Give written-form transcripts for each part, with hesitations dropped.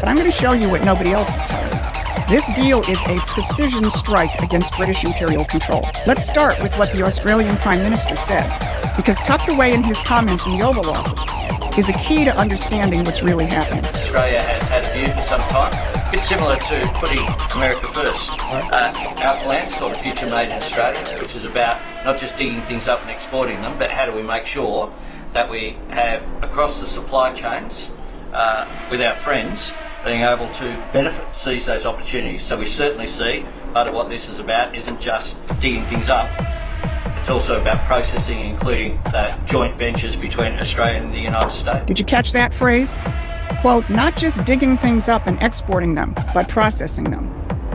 But I'm going to show you what nobody else is telling you. This deal is a precision strike against British imperial control. Let's start with what the Australian Prime Minister said, because tucked away in his comments in the Oval Office is a key to understanding what's really happening. Australia has had a view for some time. It's similar to putting America first. Our plan's called A Future Made in Australia, which is about not just digging things up and exporting them, but how do we make sure that we have, across the supply chains, with our friends, being able to benefit, seize those opportunities. So we certainly see part of what this is about isn't just digging things up, it's also about processing, including joint ventures between Australia and the United States. Did you catch that phrase? Quote, not just digging things up and exporting them, but processing them.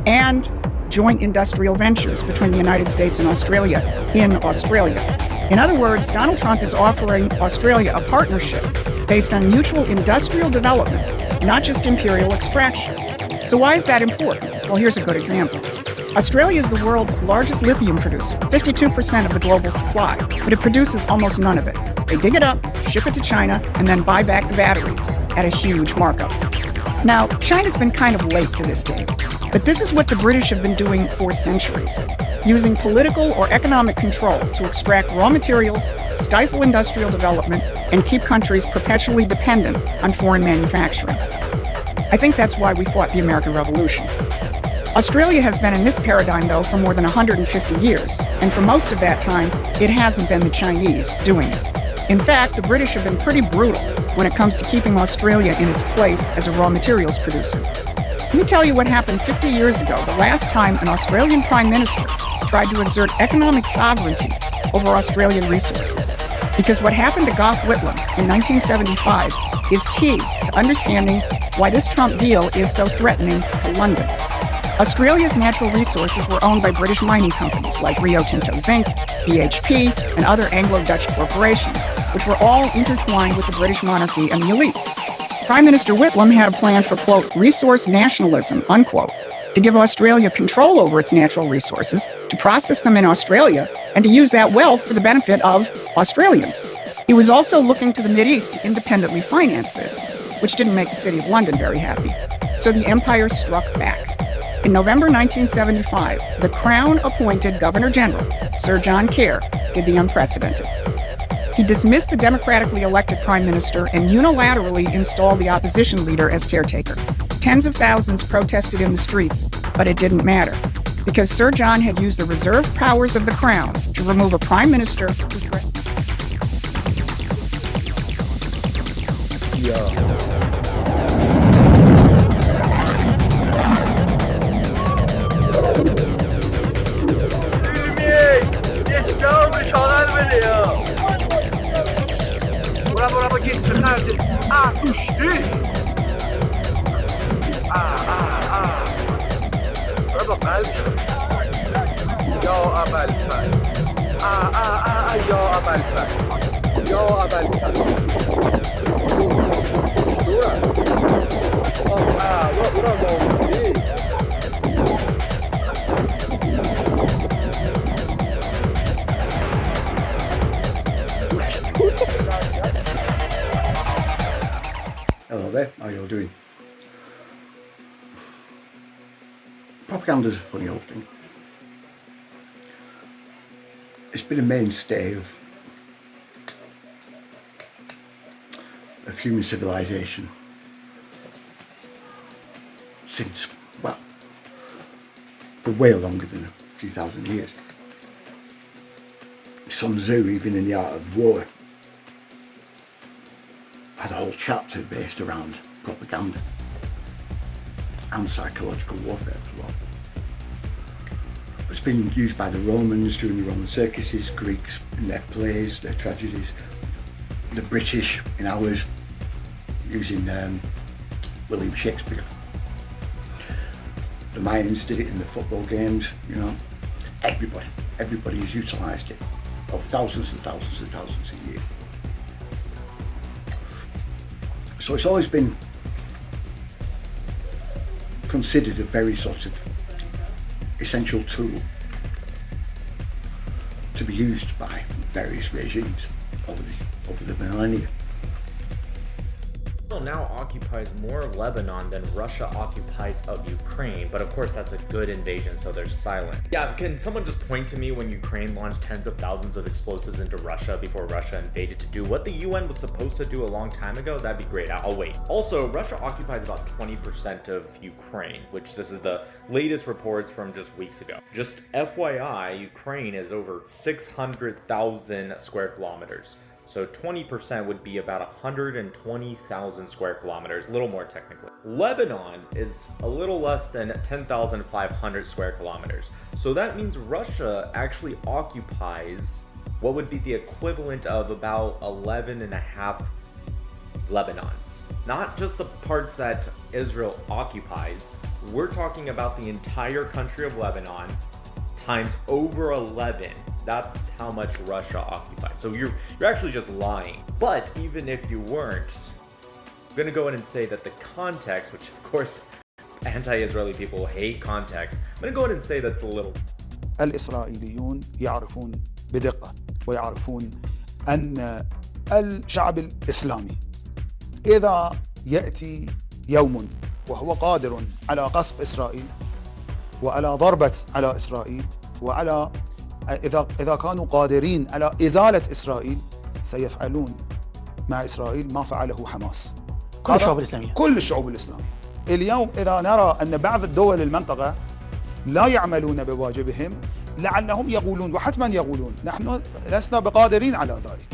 And joint industrial ventures between the United States and Australia in Australia. In other words, Donald Trump is offering Australia a partnership based on mutual industrial development, not just imperial extraction. So why is that important? Well, here's a good example. Australia is the world's largest lithium producer, 52% of the global supply, but it produces almost none of it. They dig it up, ship it to China, and then buy back the batteries at a huge markup. Now, China's been kind of late to this game, but this is what the British have been doing for centuries, using political or economic control to extract raw materials, stifle industrial development, and keep countries perpetually dependent on foreign manufacturing. I think that's why we fought the American Revolution. Australia has been in this paradigm, though, for more than 150 years, and for most of that time, it hasn't been the Chinese doing it. In fact, the British have been pretty brutal when it comes to keeping Australia in its place as a raw materials producer. Let me tell you what happened 50 years ago, the last time an Australian Prime Minister tried to exert economic sovereignty over Australian resources. Because what happened to Gough Whitlam in 1975 is key to understanding why this Trump deal is so threatening to London. Australia's natural resources were owned by British mining companies like Rio Tinto Zinc, BHP, and other Anglo-Dutch corporations, which were all intertwined with the British monarchy and the elites. Prime Minister Whitlam had a plan for, quote, resource nationalism, unquote, to give Australia control over its natural resources, to process them in Australia, and to use that wealth for the benefit of Australians. He was also looking to the Mideast to independently finance this, which didn't make the City of London very happy. So the empire struck back. In November 1975, the Crown-appointed Governor-General, Sir John Kerr, did the unprecedented. He dismissed the democratically elected prime minister and unilaterally installed the opposition leader as caretaker. Tens of thousands protested in the streets, but it didn't matter, because Sir John had used the reserved powers of the Crown to remove a prime minister who threatened. يا أبا الفهد يا أبا الفهد يا أبا الفهد what I'm going to do? Hello there, how you all doing? Propaganda's a funny old thing. It's been a mainstay of human civilization since, well, for way longer than a few thousand years. Sun Tzu, even in The Art of War, had a whole chapter based around propaganda and psychological warfare as well. It's been used by the Romans during the Roman circuses, Greeks in their plays, their tragedies, the British in ours, using William Shakespeare. The Mayans did it in the football games, you know. Everybody has utilised it of thousands and thousands and thousands a year. So it's always been considered a very sort of essential tool to be used by various regimes over the millennia. Now occupies more of Lebanon than Russia occupies of Ukraine, but of course that's a good invasion, so they're silent. Yeah, can someone just point to me when Ukraine launched tens of thousands of explosives into Russia before Russia invaded to do what the UN was supposed to do a long time ago? That'd be great. I'll wait. Also, Russia occupies about 20% of Ukraine, which this is the latest reports from just weeks ago. Just FYI, Ukraine is over 600,000 square kilometers. So 20% would be about 120,000 square kilometers, a little more technically. Lebanon is a little less than 10,500 square kilometers. So that means Russia actually occupies what would be the equivalent of about 11 and a half Lebanons. Not just the parts that Israel occupies, we're talking about the entire country of Lebanon times over 11. That's how much Russia occupies. So you're actually just lying. But even if you weren't, I'm gonna go in and say that the context, which of course anti-Israeli people hate context, I'm gonna go in and say that's a little. الإسرائيليون يعرفون بدقة ويعرفون أن الشعب الإسلامي إذا يأتي يوم وهو قادر على قصف إسرائيل وعلى ضربة على إسرائيل وعلى إذا كانوا قادرين على إزالة إسرائيل سيفعلون مع إسرائيل ما فعله حماس. كل الشعوب الإسلامية. كل الشعوب الإسلامية. اليوم إذا نرى أن بعض الدول المنطقة لا يعملون بواجبهم لعلهم يقولون وحتما يقولون نحن لسنا بقادرين على ذلك.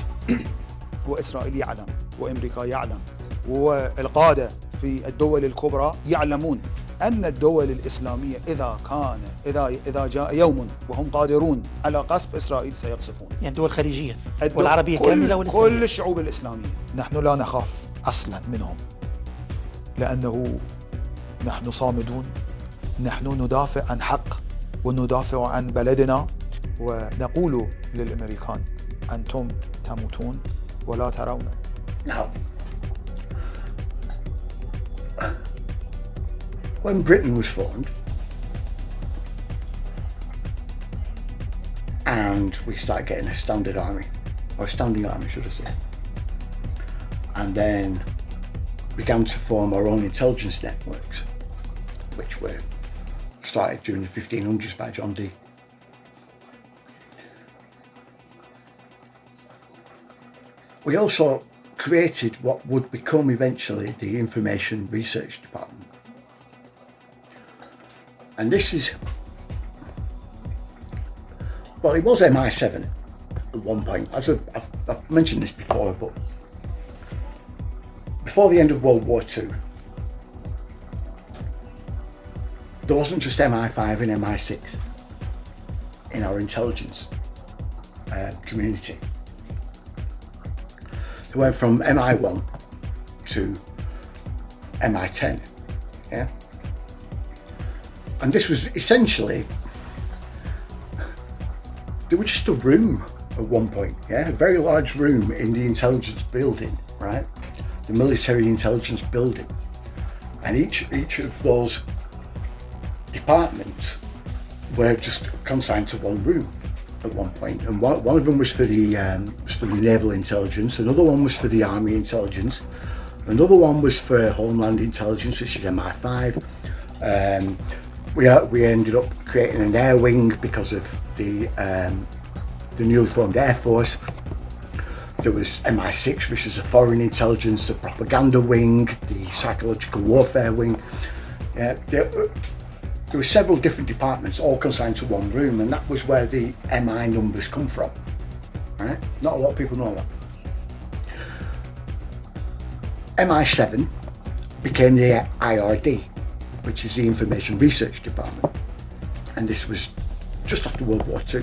وإسرائيل يعلم وأمريكا يعلم والقادة في الدول الكبرى يعلمون أن الدول الإسلامية إذا جاء يوم وهم قادرون على قصف إسرائيل سيقصفون. يعني الدول الخليجية والعربية كاملة والإسلامية. كل الشعوب الإسلامية نحن لا نخاف أصلا منهم لأنه نحن صامدون، نحن ندافع عن حق وندافع عن بلدنا ونقول للأمريكان أنتم تموتون ولا ترون. Now, when Britain was formed and we started getting a standing army should I say, and then began to form our own intelligence networks, which were started during the 1500s by John Dee. We also created what would become eventually the Information Research Department. And this is, well, it was MI7 at one point. As I've mentioned this before, but before the end of World War II, there wasn't just MI5 and MI6 in our intelligence community. It went from MI1 to MI10, yeah? And this was essentially, they were just a room at one point, yeah? A very large room in the intelligence building, right? The military intelligence building. And each of those departments were just consigned to one room at one point. And one of them was for the naval intelligence, another one was for the army intelligence, another one was for homeland intelligence, which is MI5. We ended up creating an air wing because of the newly formed Air Force. There was MI6, which is a foreign intelligence, the propaganda wing, the psychological warfare wing. There were several different departments all consigned to one room, and that was where the MI numbers come from. Right? Not a lot of people know that. MI7 became the IRD, which is the Information Research Department, and this was just after World War II.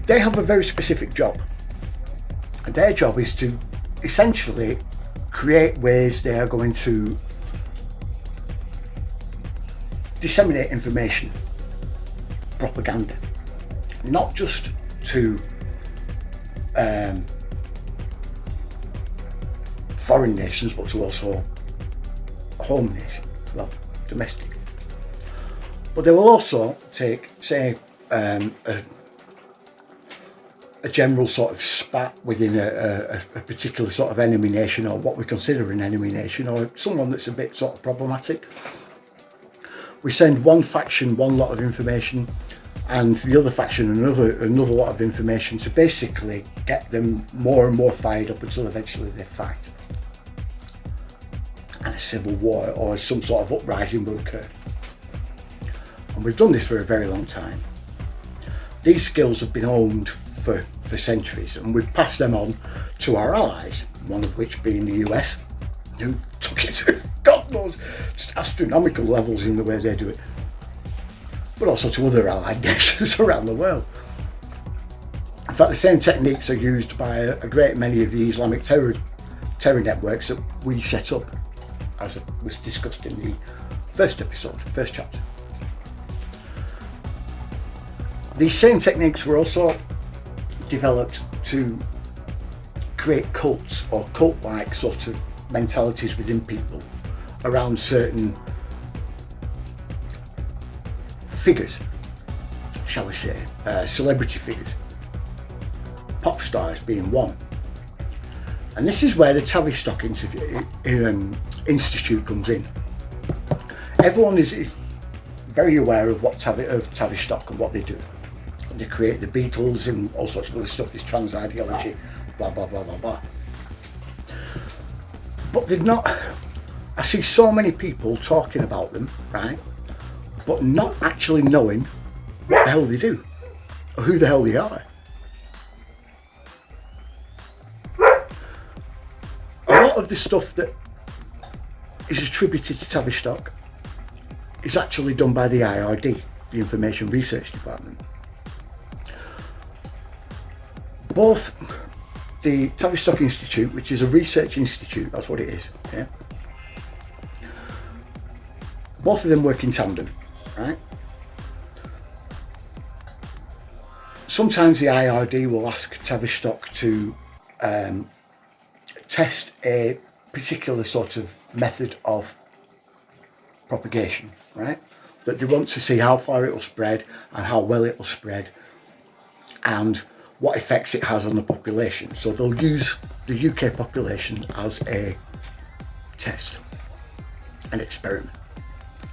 They have a very specific job, and their job is to essentially create ways they are going to disseminate information, propaganda, not just to foreign nations, but to also home nation, well, domestic. But they will also take, say, a general sort of spat within a particular sort of enemy nation, or what we consider an enemy nation, or someone that's a bit sort of problematic. We send one faction one lot of information, and the other faction another lot of information, to basically get them more and more fired up until eventually they fight, and a civil war or some sort of uprising will occur. And we've done this for a very long time. These skills have been honed for centuries, and we've passed them on to our allies, one of which being the US, who took it to God knows just astronomical levels in the way they do it, but also to other allied nations around the world. In fact, the same techniques are used by a great many of the Islamic terror networks that we set up, as was discussed in the first chapter. These same techniques were also developed to create cults or cult-like sort of mentalities within people around certain figures, shall we say, celebrity figures, pop stars being one. And this is where the Tavistock Institute comes in. Everyone is very aware of Tavistock and what they do. They create the Beatles and all sorts of other stuff, this trans ideology, blah, blah, blah, blah, blah. But they're not, I see so many people talking about them, right, but not actually knowing what the hell they do, or who the hell they are. A lot of the stuff that is attributed to Tavistock is actually done by the IRD, the Information Research Department. Both the Tavistock Institute, which is a research institute, that's what it is, yeah? Both of them work in tandem, right? Sometimes the IRD will ask Tavistock to test a particular sort of method of propagation, right? That they want to see how far it will spread and how well it will spread and what effects it has on the population. So they'll use the UK population as a test, an experiment.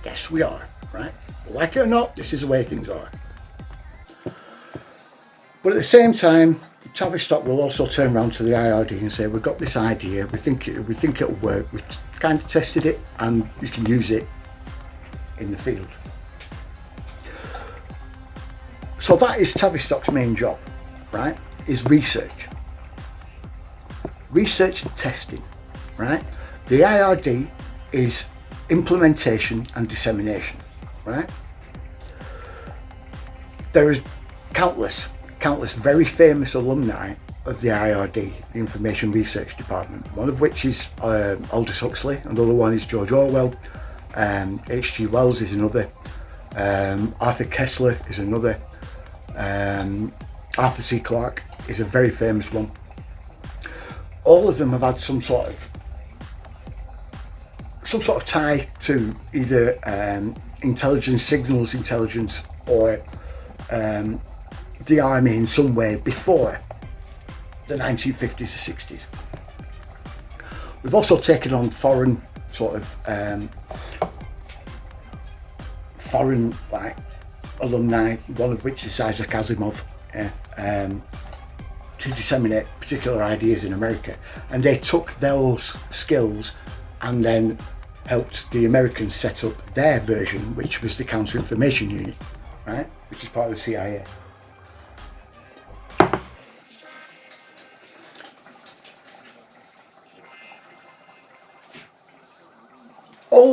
Yes, we are, right? Like it or not, this is the way things are. But at the same time, Tavistock will also turn around to the IRD and say, we've got this idea, we think it'll work, we've kind of tested it and you can use it in the field. So that is Tavistock's main job, right, is research. Research and testing, right? The IRD is implementation and dissemination, right? There is countless very famous alumni of the IRD, the Information Research Department, one of which is Aldous Huxley, another one is George Orwell, H.G. Wells is another, Arthur Koestler is another, Arthur C. Clarke is a very famous one. All of them have had some sort of some sort of tie to either intelligence, signals intelligence, or the army in some way before the 1950s or 60s. We've also taken on foreign sort of foreign like alumni, one of which is Isaac Asimov, to disseminate particular ideas in America, and they took those skills and then helped the Americans set up their version, which was the Counter-Information Unit, right, which is part of the CIA.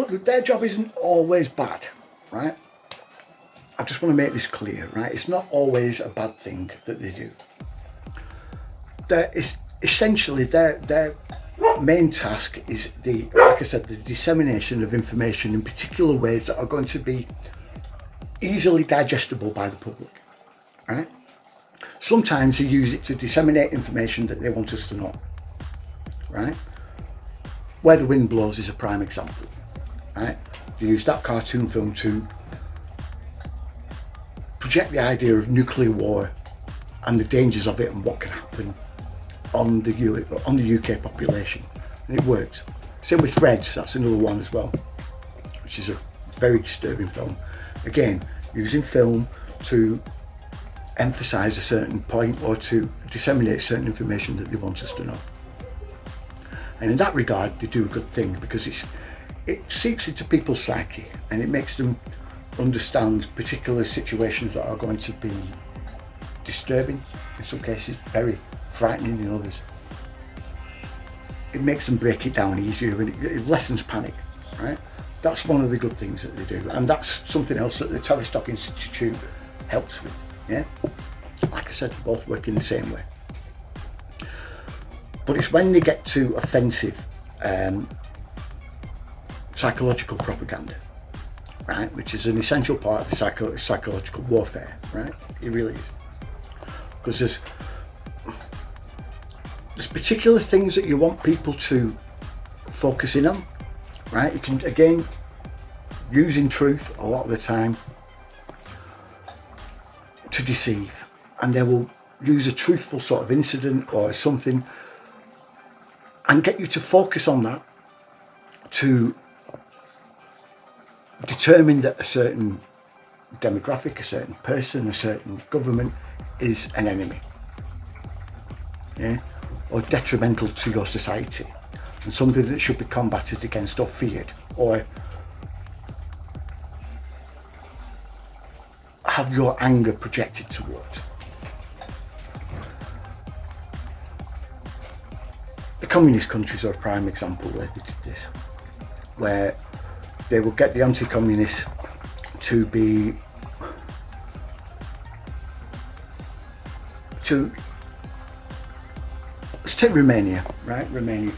Their job isn't always bad, right? I just want to make this clear, right? It's not always a bad thing that they do. Essentially their main task is like I said, the dissemination of information in particular ways that are going to be easily digestible by the public, right? Sometimes they use it to disseminate information that they want us to know, right? Where the Wind Blows is a prime example, right? They use that cartoon film to project the idea of nuclear war and the dangers of it and what can happen on the UK population, and it works. Same with Threads, that's another one as well, which is a very disturbing film. Again, using film to emphasise a certain point or to disseminate certain information that they want us to know. And in that regard, they do a good thing because it seeps into people's psyche and it makes them understand particular situations that are going to be disturbing, in some cases very frightening in others. It makes them break it down easier and it lessens panic, right? That's one of the good things that they do, and that's something else that the Tavistock Institute helps with, yeah? Like I said, they both work in the same way. But it's when they get to offensive psychological propaganda, right, which is an essential part of the psychological warfare, right? It really is. Because there's particular things that you want people to focus in on, right? You can, again, using truth a lot of the time to deceive, and they will use a truthful sort of incident or something and get you to focus on that to determine that a certain demographic, a certain person, a certain government is an enemy, yeah, or detrimental to your society and something that should be combated against or feared, or have your anger projected towards. The communist countries are a prime example where they did this, where they will get the anti-communists to let's take Romania, right? Romania.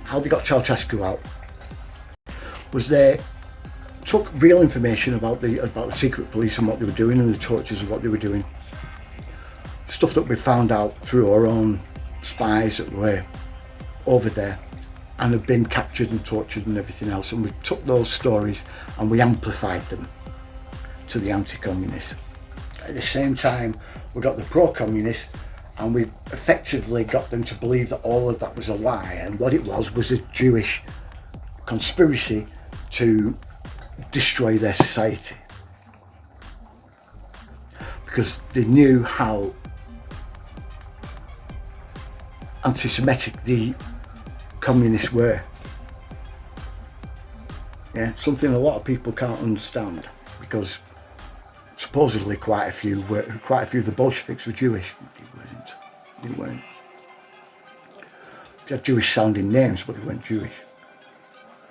How they got Ceausescu out was they took real information about the secret police and what they were doing and the tortures of what they were doing. Stuff that we found out through our own spies that were over there and have been captured and tortured and everything else, and we took those stories and we amplified them to the anti-communists. At the same time, we got the pro-communists and we effectively got them to believe that all of that was a lie, and what it was a Jewish conspiracy to destroy their society, because they knew how anti-Semitic the communists were. Yeah, something a lot of people can't understand, because supposedly quite a few of the Bolsheviks were Jewish. They weren't. They had Jewish sounding names, but they weren't Jewish.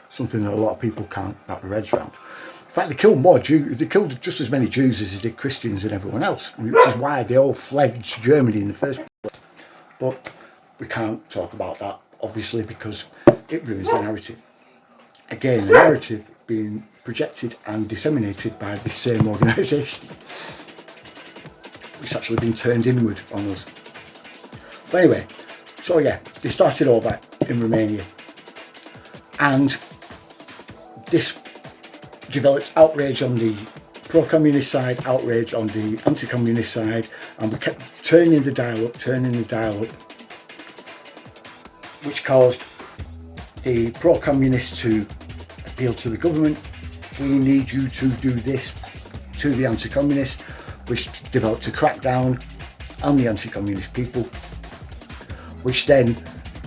Something that a lot of people can't wrap their heads around. In fact, they killed more Jews. They killed just as many Jews as they did Christians and everyone else, which is why they all fled to Germany in the first place. But we can't talk about that, obviously, because it ruins the narrative. Again, the narrative being projected and disseminated by this same organisation. It's actually been turned inward on us. But anyway, so yeah, they started all that in Romania. And this developed outrage on the pro-communist side, outrage on the anti-communist side, and we kept turning the dial up, which caused the pro-communists to appeal to the government. We need you to do this to the anti-communists, which developed a crackdown on the anti-communist people, which then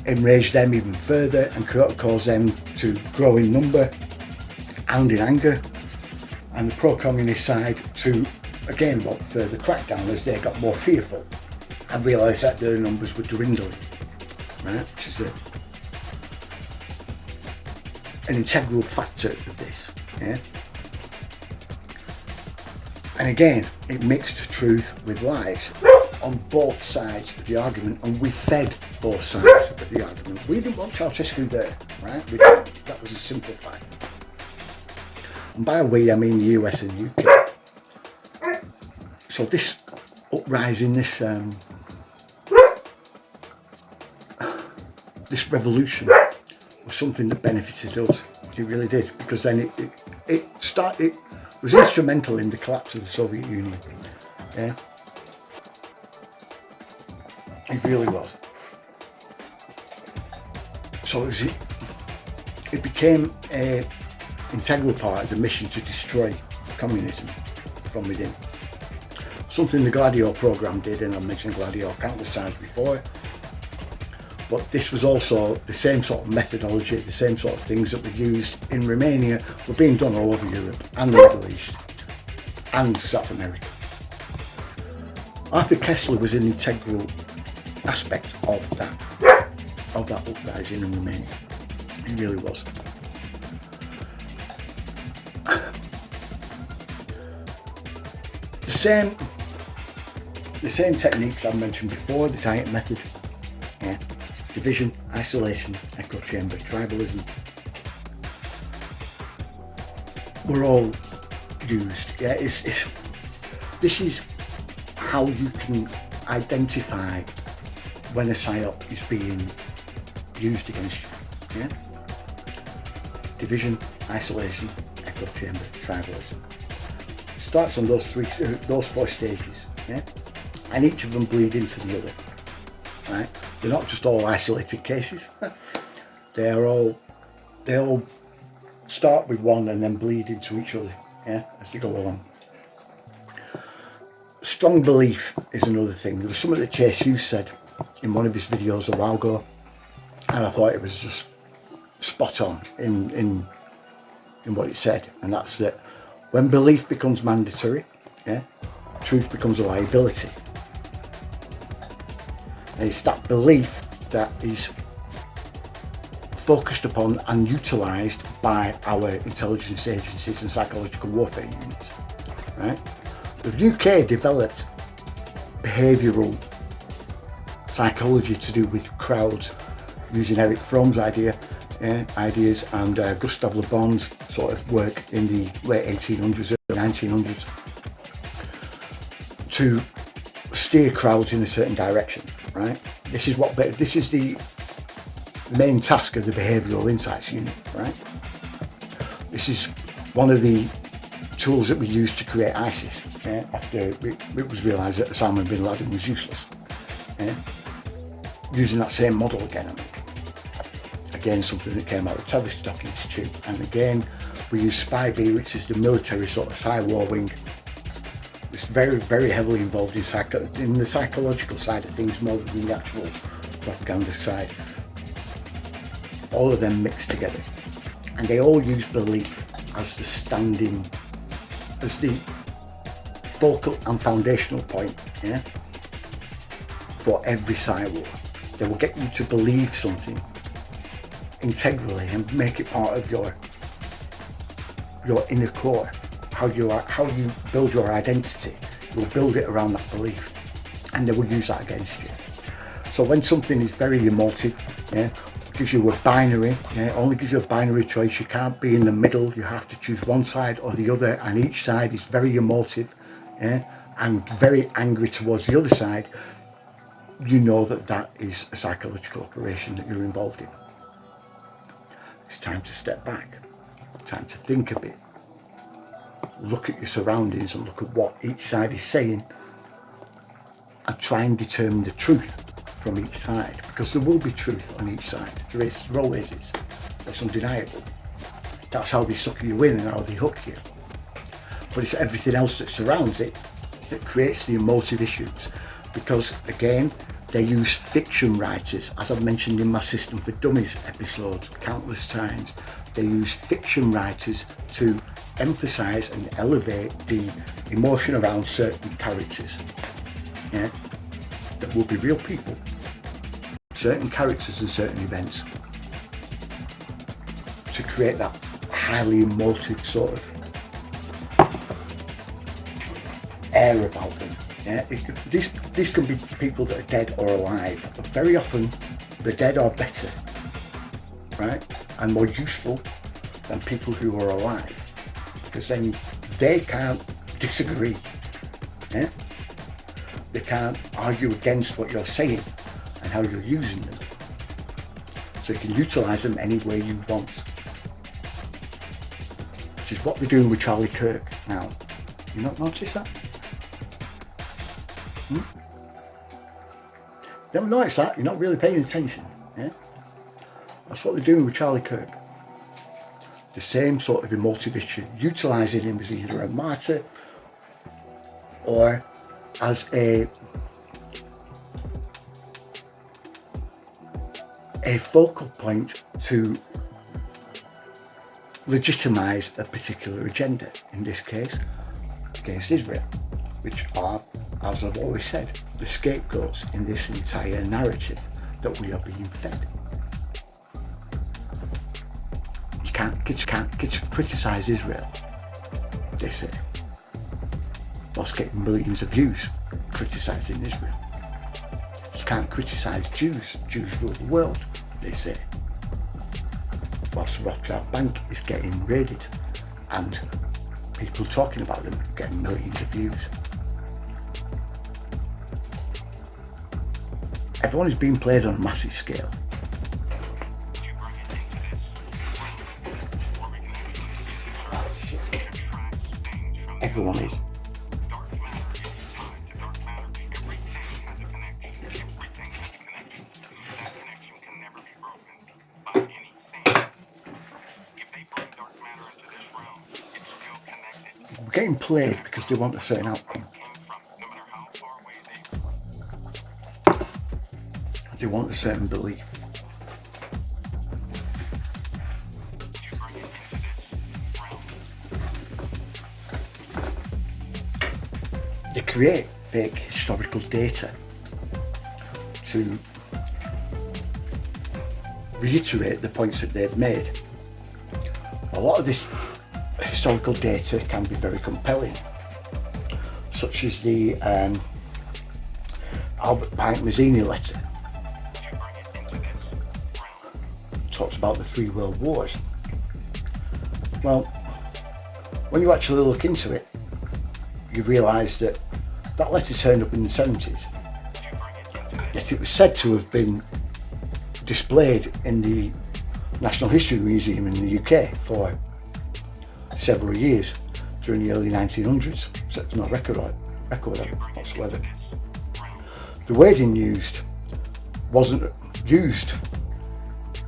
enraged them even further and caused them to grow in number and in anger, and the pro-communist side to again want further crackdown as they got more fearful and realised that their numbers were dwindling, right? Which is an integral factor of this, yeah? And again, it mixed truth with lies on both sides of the argument, and we fed both sides of the argument. We didn't want Ceausescu there, right? We didn't. That was a simple fact. And by we, I mean the US and UK. So this uprising, this revolution was something that benefited us. It really did, because then it was instrumental in the collapse of the Soviet Union. Yeah, it really was. So it became an integral part of the mission to destroy communism from within. Something the Gladio program did, and I mentioned Gladio countless times before. But this was also the same sort of methodology, the same sort of things that were used in Romania were being done all over Europe and the Middle East and South America. Arthur Koestler was an integral aspect of that uprising in Romania. He really was. The same techniques I mentioned before, the diet method, yeah, division, isolation, echo chamber, tribalism, were all used. Yeah, this is how you can identify when a PSYOP is being used against you. Yeah, division, isolation, echo chamber, tribalism. It starts on those four stages. Yeah, and each of them bleed into the other. Right? They're not just all isolated cases. They all start with one and then bleed into each other, yeah, as they go along. Strong belief is another thing. There was something that Chase Hughes said in one of his videos a while ago, and I thought it was just spot on in what it said, and that's that when belief becomes mandatory, yeah, truth becomes a liability. And it's that belief that is focused upon and utilised by our intelligence agencies and psychological warfare units. Right? The UK developed behavioural psychology to do with crowds using Eric Fromm's ideas and Gustave Le Bon's sort of work in the late 1800s, early 1900s to steer crowds in a certain direction. Right. This is the main task of the Behavioural Insights Unit. Right. This is one of the tools that we used to create ISIS. Yeah, after it was realised that Osama bin Laden was useless. Yeah. Using that same model again. I mean. Again, something that came out of the Tavistock Institute, and again we use SPY-B, which is the military sort of PSYWAR wing. It's very, very heavily involved in the psychological side of things more than the actual propaganda side. All of them mixed together, and they all use belief as the focal and foundational point, yeah, for every PSYWAR. They will get you to believe something integrally and make it part of your inner core. How you build your identity, you'll build it around that belief, and they will use that against you. So when something is very emotive, yeah, gives you a binary, yeah, only gives you a binary choice. You can't be in the middle. You have to choose one side or the other, and each side is very emotive, yeah, and very angry towards the other side. You know that is a psychological operation that you're involved in. It's time to step back. time to think a bit. Look at your surroundings and look at what each side is saying and try and determine the truth from each side, because there will be truth on each side. There always is. That's undeniable. That's how they sucker you in and how they hook you. But it's everything else that surrounds it that creates the emotive issues, because again, they use fiction writers, as I've mentioned in my System for Dummies episodes countless times. They use fiction writers to emphasise and elevate the emotion around certain characters, yeah, that will be real people, certain characters and certain events, to create that highly emotive sort of air about them. Yeah, these can be people that are dead or alive, but very often the dead are better, right, and more useful than people who are alive, because then they can't disagree, yeah? They can't argue against what you're saying and how you're using them, so you can utilise them any way you want, which is what they're doing with Charlie Kirk now. You not notice that? You haven't noticed that? You're not really paying attention. Yeah? That's what they're doing with Charlie Kirk. The same sort of emotive issue, utilising him as either a martyr or as a focal point to legitimise a particular agenda, in this case against Israel, which are, as I've always said, the scapegoats in this entire narrative that we are being fed. You can't criticise Israel, they say, whilst getting millions of views criticising Israel. You can't criticise Jews rule the world, they say, whilst the Rothschild Bank is getting raided and people talking about them getting millions of views. Everyone is being played on a massive scale. Everyone is. We're getting played because they want a certain outcome. They want a certain belief. They create fake historical data to reiterate the points that they've made. A lot of this historical data can be very compelling, such as the Albert Pike Mazzini letter. Talks about the 3 world wars. Well, when you actually look into it, you realise that that letter turned up in the 70s, yet it was said to have been displayed in the National History Museum in the UK for several years during the early 1900s, so it's not record of it whatsoever. The wording used wasn't used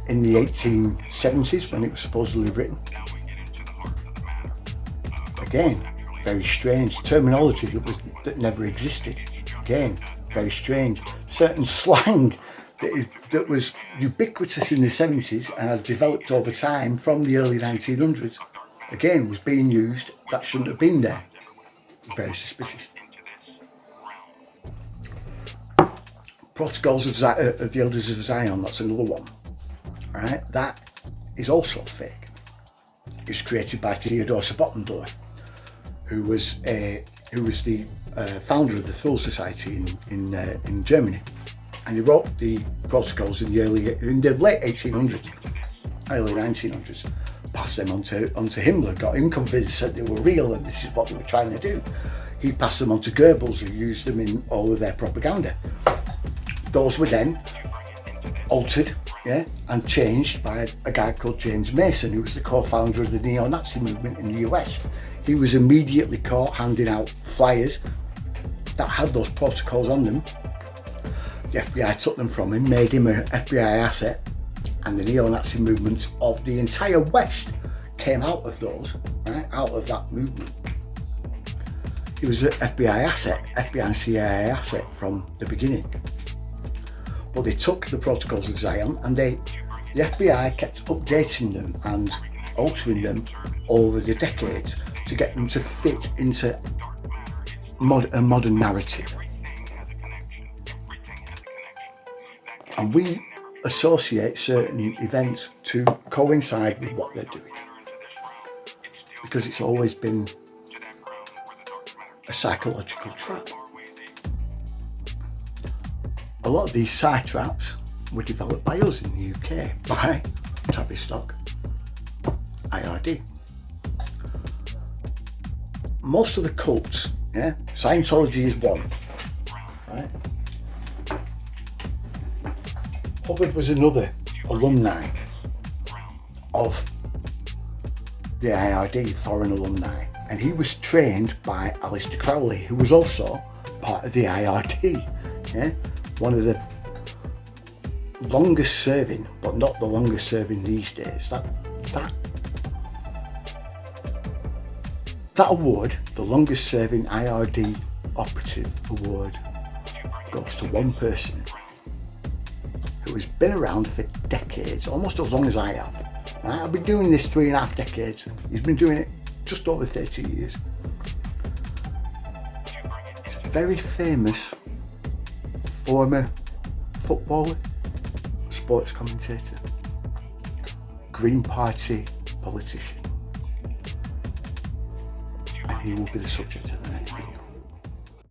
in the 1870s when it was supposedly written. Again, very strange terminology that never existed. Again, very strange. Certain slang that was ubiquitous in the 70s and has developed over time from the early 1900s, again, was being used that shouldn't have been there. Very suspicious. Protocols of the Elders of Zion, that's another one. Right, that is also fake. It's created by Theodor Sabotendorf, who was the founder of the Thule Society in Germany, and he wrote the protocols in the late 1800s, early 1900s. Passed them on to Himmler, got him convinced that they were real and this is what they were trying to do. He passed them on to Goebbels, who used them in all of their propaganda. Those were then altered yeah, and changed by a guy called James Mason, who was the co-founder of the neo-Nazi movement in the US. He was immediately caught handing out flyers that had those protocols on them. The FBI took them from him, made him an FBI asset, and the neo-Nazi movements of the entire West came out of those, right, out of that movement. He was an FBI asset, FBI and CIA asset from the beginning. But they took the protocols of Zion and the FBI kept updating them and altering them over the decades to get them to fit into a modern narrative. And we associate certain events to coincide with what they're doing, because it's always been a psychological trap. A lot of these side traps were developed by us in the UK, by Tavistock, IRD. Most of the cults, yeah, Scientology is one, right? Hubbard was another alumni of the IRD, foreign alumni, and he was trained by Aleister Crowley, who was also part of the IRD, yeah? One of the longest serving, but not the longest serving these days. That award, the longest serving IRD operative award, goes to one person who has been around for decades, almost as long as I have. Right? I've been doing this 3.5 decades. He's been doing it just over 30 years. He's a very famous former footballer, sports commentator, Green Party politician. And he will be the subject of the next video.